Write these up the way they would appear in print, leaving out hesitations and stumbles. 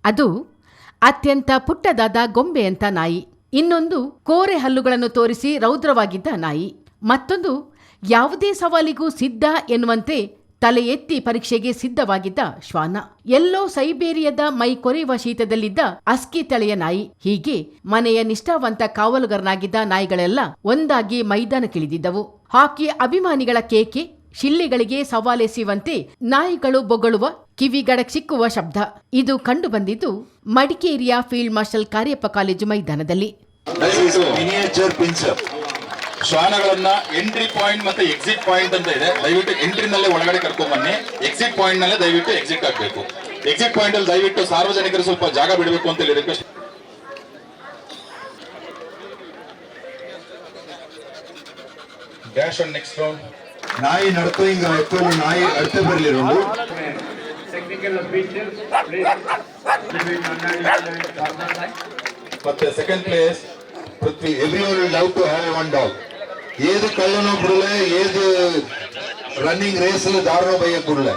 ಅದು ಅತ್ಯಂತ ಪುಟ್ಟದಾದ ಗೊಂಬೆಯಂತ ನಾಯಿ. ಇನ್ನೊಂದು ಕೋರೆ ಹಲ್ಲುಗಳನ್ನು ತೋರಿಸಿ ರೌದ್ರವಾಗಿದ್ದ ನಾಯಿ. ಮತ್ತೊಂದು ಯಾವುದೇ ಸವಾಲಿಗೂ ಸಿದ್ಧ ಎನ್ನುವಂತೆ ತಲೆ ಎತ್ತಿ ಪರೀಕ್ಷೆಗೆ ಸಿದ್ಧವಾಗಿದ್ದ ಶ್ವಾನ. ಎಲ್ಲೋ ಸೈಬೇರಿಯಾದ ಮೈ ಕೊರೆಯುವ ಶೀತದಲ್ಲಿದ್ದ ಅಸ್ಕಿ ತಳೆಯ ನಾಯಿ. ಹೀಗೆ ಮನೆಯ ನಿಷ್ಠಾವಂತ ಕಾವಲುಗಾರನಾಗಿದ್ದ ನಾಯಿಗಳೆಲ್ಲ ಒಂದಾಗಿ ಮೈದಾನಕ್ಕಿಳಿದಿದ್ದವು. ಹಾಕಿ ಅಭಿಮಾನಿಗಳ ಕೇಕೆ, ಶಿಳ್ಳೆಗಳಿಗೆ ಸವಾಲೆಸೆಯುವಂತೆ ನಾಯಿಗಳು ಬೊಗಳುವ, ಕಿವಿಗಡಕ್ ಸಿಕ್ಕುವ ಶಬ್ದ ಇದು ಕಂಡು ಬಂದಿದ್ದು ಮಡಿಕೇರಿಯ ಫೀಲ್ಡ್ ಮಾರ್ಷಲ್ ಕಾರ್ಯಪ್ಪ ಕಾಲೇಜು ಮೈದಾನದಲ್ಲಿ. ಶ್ವಾನಗಳನ್ನ ಎಂಟ್ರಿ ಪಾಯಿಂಟ್ ಮತ್ತೆ ಎಕ್ಸಿಟ್ ಪಾಯಿಂಟ್ ಅಂತ ಇದೆ. ದಯವಿಟ್ಟು ಎಂಟ್ರಿನಲ್ಲೇ ಒಳಗಡೆ ಕರ್ಕೊಂಡ್ ಬನ್ನಿ, ಎಕ್ಸಿಟ್ ಪಾಯಿಂಟ್ ನಲ್ಲೇ ದಯವಿಟ್ಟು ಎಕ್ಸಿಟ್ ಆಗಬೇಕು. ಎಕ್ಸಿಟ್ ಪಾಯಿಂಟ್ ಅಲ್ಲಿ ದಯವಿಟ್ಟು ಸಾರ್ವಜನಿಕರು ಸ್ವಲ್ಪ ಜಾಗ ಬಿಡಬೇಕು ಅಂತ ಹೇಳಿ request. Dachshund next round. ನಾಯಿ ನಡ್ಕೋ ಹಿಂಗ ಎತ್ತಲು ನಾಯಿ ಅಡ್ತ ಬರಲಿರೋದು. ಮತ್ತೆ second place Prithvi. Everyone will love to have one dog. ಏದು ಕಳ್ಳನೋ ಬಿಡಲೆ, ಏದು ರನ್ನಿಂಗ್ ರೇಸ್ ಅಲ್ಲಿ ದಾರುಣ ಬೈಯ ಬಿಡಲೆ.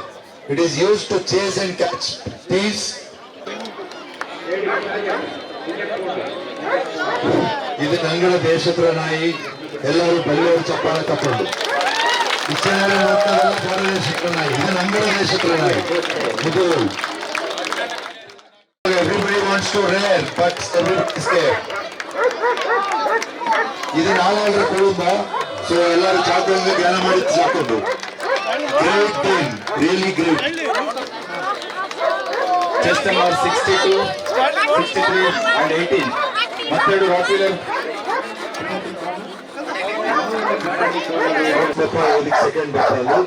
It is use to chase and catch thieves. ಇದು ನಂಗಳ ದೇಶದ ನಾಯಿ. ಎಲ್ಲರೂ ಬಲ್ಲಿಯವರು ಚಪ್ಪಾಳ ತಪ್ಪಂಡು ದೇಶದ ನಾಯಿ. ಇದು ನಂಗಳ ದೇಶದ ನಾಯಿ. ಇದು everybody wants to rear, but everybody is scared. ಇದು ನಾಲ್ವರ ಕುಟುಂಬ. ಸೊ ಎಲ್ಲರೂ ಚಾಕೊಂಡು ಜ್ಞಾನ ಮಾಡಿ ಸಾಕೊಂಡು. Great team, really great. Chest number 62, 63 and 18. ಮತ್ತೆರಡು ರಾಟಿಲರ್. ಸೆಕೆಂಡ್ ಬರ್ತಾರೆ.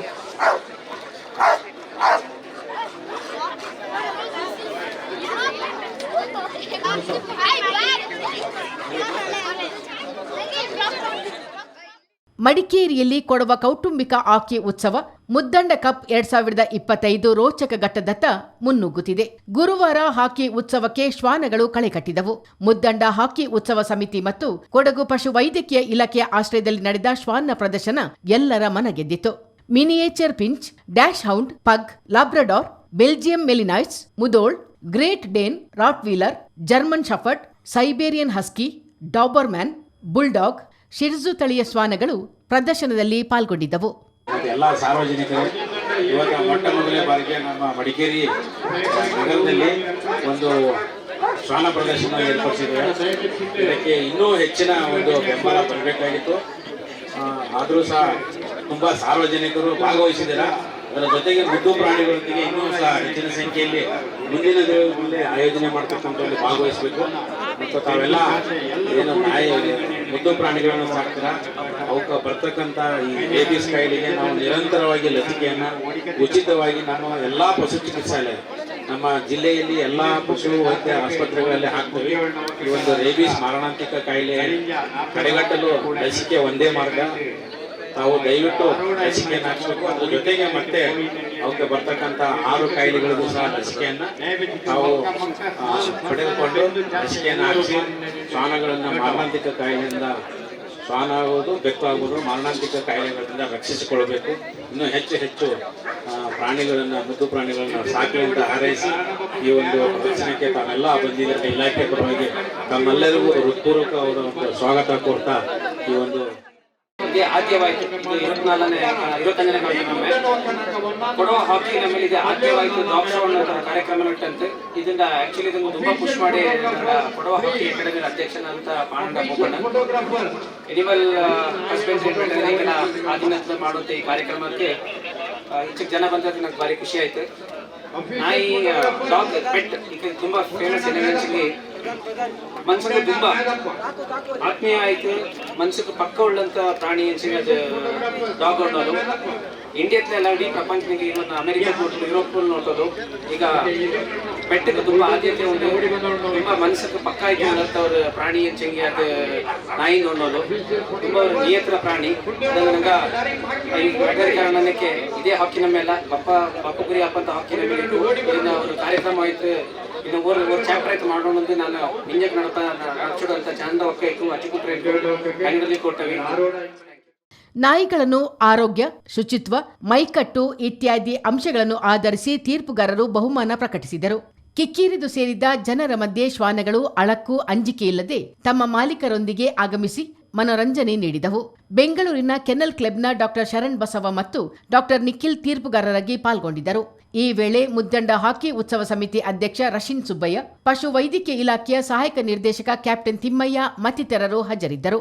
ಮಡಿಕೇರಿಯಲ್ಲಿ ಕೊಡುವ ಕೌಟುಂಬಿಕ ಹಾಕಿ ಉತ್ಸವ ಮುದ್ದಂಡ ಕಪ್ 2025 ರೋಚಕ ಘಟ್ಟದತ್ತ ಮುನ್ನುಗ್ಗುತ್ತಿದೆ. ಗುರುವಾರ ಹಾಕಿ ಉತ್ಸವಕ್ಕೆ ಶ್ವಾನಗಳು ಕಳೆಕಟ್ಟಿದವು. ಮುದ್ದಂಡ ಹಾಕಿ ಉತ್ಸವ ಸಮಿತಿ ಮತ್ತು ಕೊಡಗು ಪಶು ವೈದ್ಯಕೀಯ ಇಲಾಖೆಯ ಆಶ್ರಯದಲ್ಲಿ ನಡೆದ ಶ್ವಾನ ಪ್ರದರ್ಶನ ಎಲ್ಲರ ಮನಗೆದ್ದಿತು. Miniature pinscher, dachshund, pug, Labrador, Belgian Malinois, Mudhol, great Dane, Rottweiler, German shepherd, Siberian husky, Doberman, bulldog, shih tzu ತಳಿಯ ಶ್ವಾನಗಳು ಪ್ರದರ್ಶನದಲ್ಲಿ ಪಾಲ್ಗೊಂಡಿದ್ದವು. ಎಲ್ಲ ಸಾರ್ವಜನಿಕರು ಇವತ್ತು ಮೊಟ್ಟ ಮೊದಲನೇ ಬಾರಿಗೆ ನಮ್ಮ ಮಡಿಕೇರಿ ನಗರದಲ್ಲಿ ಒಂದು ಶ್ವಾನ ಪ್ರದರ್ಶನ ಏರ್ಪಡಿಸಿದ್ದೇವೆ. ಇದಕ್ಕೆ ಇನ್ನೂ ಹೆಚ್ಚಿನ ಒಂದು ಬೆಂಬಲ ಬರಬೇಕಾಗಿತ್ತು. ಆದರೂ ಸಹ ತುಂಬ ಸಾರ್ವಜನಿಕರು ಭಾಗವಹಿಸಿದ್ದಾರೆ. ಅದರ ಜೊತೆಗೆ ಮುದ್ದು ಪ್ರಾಣಿಗಳೊಂದಿಗೆ ಇನ್ನೂ ಸಹ ಹೆಚ್ಚಿನ ಸಂಖ್ಯೆಯಲ್ಲಿ ಮುಂದಿನ ದಿನಗಳಲ್ಲಿ ಆಯೋಜನೆ ಮಾಡ್ತಕ್ಕಂಥದ್ದು ಭಾಗವಹಿಸಬೇಕು. ಮತ್ತು ತಾವೆಲ್ಲ ಏನು ನಾಯಿ ಮುದ್ದು ಪ್ರಾಣಿಗಳನ್ನು ಸಾಕ್ತೀರ, ಅವಕ್ಕೆ ಬರ್ತಕ್ಕಂಥ ಈ ರೇಬಿಸ್ ಕಾಯಿಲೆಗೆ ನಾವು ನಿರಂತರವಾಗಿ ಲಸಿಕೆಯನ್ನು ಉಚಿತವಾಗಿ ನಮ್ಮ ಎಲ್ಲ ಪಶು ಚಿಕಿತ್ಸಾಲಯ, ನಮ್ಮ ಜಿಲ್ಲೆಯಲ್ಲಿ ಎಲ್ಲ ಪಶು ವೈದ್ಯ ಆಸ್ಪತ್ರೆಗಳಲ್ಲಿ ಹಾಕ್ತೀವಿ. ಈ ಒಂದು ರೇಬಿಸ್ ಮಾರಣಾಂತಿಕ ಕಾಯಿಲೆ ತಡೆಗಟ್ಟಲು ಲಸಿಕೆ ಒಂದೇ ಮಾರ್ಗ. ತಾವು ದಯವಿಟ್ಟು ಲಸಿಕೆಯನ್ನು ಹಾಕಿಸಬೇಕು. ಅದ್ರ ಜೊತೆಗೆ ಮತ್ತೆ ಅವಕ್ಕೆ ಬರ್ತಕ್ಕಂಥ 6 ಕಾಯಿಲೆಗಳಿಗೂ ಸಹ ಲಸಿಕೆಯನ್ನು ತಾವು ಪಡೆದುಕೊಂಡು ಲಸಿಕೆಯನ್ನು ಹಾಕಿಸಿ ಶ್ವಾನಗಳನ್ನು ಮಾರಣಾಂತಿಕ ಕಾಯಿಲೆಯಿಂದ, ಶ್ವಾನ ಆಗುವುದು, ಬೆಕ್ಕು ಆಗುವುದು, ಮಾರಣಾಂತಿಕ ಕಾಯಿಲೆಗಳಿಂದ ರಕ್ಷಿಸಿಕೊಳ್ಳಬೇಕು. ಇನ್ನೂ ಹೆಚ್ಚು ಪ್ರಾಣಿಗಳನ್ನು, ಮುದ್ದು ಪ್ರಾಣಿಗಳನ್ನು ಸಾಕಲಿ ಅಂತ ಹಾರೈಸಿ ಈ ಒಂದು ಪ್ರದರ್ಶನಕ್ಕೆ ತಾವೆಲ್ಲ ಬಂದಿದ್ದಾರೆ. ಇಲಾಖೆ ಪರವಾಗಿ ತಮ್ಮೆಲ್ಲರಿಗೂ ಹೃತ್ಪೂರ್ವಕವಾದ ಒಂದು ಸ್ವಾಗತ ಕೋರ್ತಾ ಈ ಒಂದು ಆದ್ಯವಾಯಿತು. 25ನೇ ಕಾರ್ಯಕ್ರಮ ಕೊಡುವ ಹಾಕಿ ನಮ್ಮಲ್ಲಿದೆ ಆದ್ಯವಾಯಿತು ಡಾಗ್ ಶೋ ಅನ್ನೋ ಕಾರ್ಯಕ್ರಮ ಇಟ್ಟಂತೆ. ಇದನ್ನ ಆಕ್ಚುಲಿ ಇದನ್ನು ತುಂಬಾ ಪುಷ್ ಮಾಡಿ ಕೊಡುವ ಹಾಕಿ ಅಕಾಡೆಮಿ ಅಧ್ಯಕ್ಷನಂತ ಪಾಂಡ ಬೋಪಣ್ಣ ಎನಿಮಲ್ ಹಸ್ಬೆಂಡ್ರಿ ಆದಿನತ್ನ ಮಾಡುತ್ತೆ ಈ ಕಾರ್ಯಕ್ರಮಕ್ಕೆ ಹೆಚ್ಚು ಜನ ಬಂದದ್ದು ನನಗೆ ಭಾರಿ ಖುಷಿ ಆಯ್ತು. ನಾಯಿ ಡಾಗ್ ಪೆಟ್ ಈಗ ತುಂಬಾ ಫೇಮಸ್ ಎಲಿಮೆಂಟ್ಸ್ಗೆ ಮನ್ಸಿಗೆ ತುಂಬಾ ಆತ್ಮೀಯ ಆಯ್ತು. ಮನ್ಸಿಗೆ ಪಕ್ಕ ಉಳ್ಳಂತ ಪ್ರಾಣಿ ಅನ್ಸಿಗೆ ಡಾಗ್ ಅನ್ನೋದು ಇಂಡಿಯಾದಲ್ಲೆಲ್ಲ ಇಡೀ ಪ್ರಪಂಚನಿಗೆ ಇವತ್ತು ಅಮೆರಿಕ ಯುರೋಪ್ ನೋಡ್ತೋದು. ಈಗ ಪೆಟ್ಟಿಗೆ ತುಂಬಾ ಆದ್ಯತೆ ಉಂಟು. ತುಂಬಾ ಮನಸ್ಸಿಗೆ ಪಕ್ಕ ಆಯ್ತು ಅನ್ನೋಂಥವ್ರ ಪ್ರಾಣಿ ಅನ್ಸಂಗೆ ಅದು ನಾಯಿ ನೋಡೋದು ತುಂಬಾ ನಿಯಂತ್ರ ಪ್ರಾಣಿ. ನಂಗೆ ಕಾರಣಕ್ಕೆ ಇದೇ ಹಾಕಿನ ಮೇಲೆ ಬಪ್ಪ ಗುರಿ ಹಬ್ಬಂತ ಹಾಕಿನ ಮೇಲೆ ಇನ್ನು ಅವ್ರ ಕಾರ್ಯಕ್ರಮ ಆಯ್ತು. ಇನ್ನು ಒಂದು ಚಾಪ್ಟರ್ ಆಯ್ತು ಮಾಡೋಣ ಅಂತ ನಾನು ನಿಂಜಕ್ ನಡ್ಚೋದಂತ ಚಂದ ಒಕ್ಕ ಇಟ್ಟು ಅಚ್ಚಿಪುಟ್ರೆ ಬೆಂಗಳೂರಲ್ಲಿ ಕೊಟ್ಟವಿ. ನಾಯಿಗಳನ್ನು ಆರೋಗ್ಯ, ಶುಚಿತ್ವ, ಮೈಕಟ್ಟು ಇತ್ಯಾದಿ ಅಂಶಗಳನ್ನು ಆಧರಿಸಿ ತೀರ್ಪುಗಾರರು ಬಹುಮಾನ ಪ್ರಕಟಿಸಿದರು. ಕಿಕ್ಕಿರಿದು ಸೇರಿದ್ದ ಜನರ ಮಧ್ಯೆ ಶ್ವಾನಗಳು ಅಳಕ್ಕೂ ಅಂಜಿಕೆಯಿಲ್ಲದೆ ತಮ್ಮ ಮಾಲೀಕರೊಂದಿಗೆ ಆಗಮಿಸಿ ಮನೋರಂಜನೆ ನೀಡಿದವು. ಬೆಂಗಳೂರಿನ ಕೆನ್ನಲ್ ಕ್ಲಬ್ನ ಡಾಕ್ಟರ್ ಶರಣ್ ಬಸವ ಮತ್ತು ಡಾಕ್ಟರ್ ನಿಖಿಲ್ ತೀರ್ಪುಗಾರರಾಗಿ ಪಾಲ್ಗೊಂಡಿದ್ದರು. ಈ ವೇಳೆ ಮುದ್ದಂಡ ಹಾಕಿ ಉತ್ಸವ ಸಮಿತಿ ಅಧ್ಯಕ್ಷ ರಶೀನ್ ಸುಬ್ಬಯ್ಯ, ಪಶು ವೈದ್ಯಕೀಯ ಇಲಾಖೆಯ ಸಹಾಯಕ ನಿರ್ದೇಶಕ ಕ್ಯಾಪ್ಟನ್ ತಿಮ್ಮಯ್ಯ ಮತ್ತಿತರರು ಹಾಜರಿದ್ದರು.